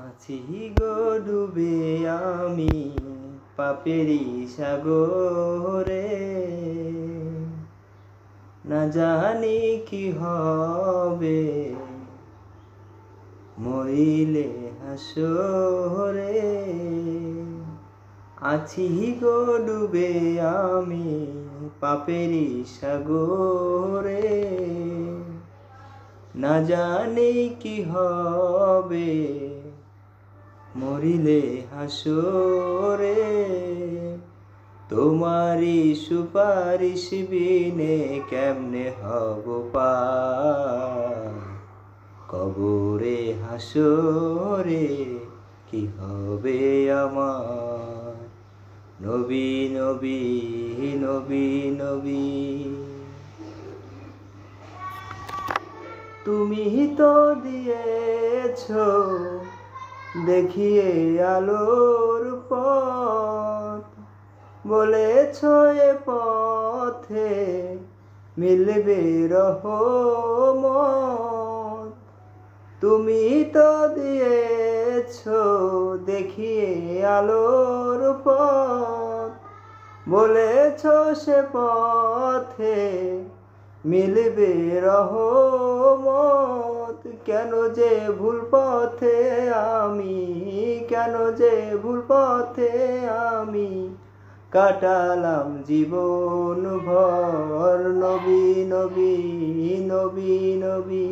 আছি গো ডুবে আমি পাপেরই সাগরে, না জানি কি হবে মরিলে হাসরে। আছি গো ডুবে আমি পাপেরই সাগরে, না জানি কি হবে মরিলে হাসরে। তোমারি সুপারিশ বিনে কেমনে হব পার, কবরে হাসরে কি হবে আমার। নবী নবী নবী নবী, তুমি তো দিয়েছো দেখিয়ে আলোর পথ, বলেছো এ পথে মিলবে রহমত। তুমি তো দিয়েছো দেখিয়ে আলোর পথ, বলেছো সে পথে মিলবে রহমত। কেন যে ভুল পথে আমি, কেন যে ভুল পথে আমি কাটালাম জীবন ভর। নবী নবী নবী নবী।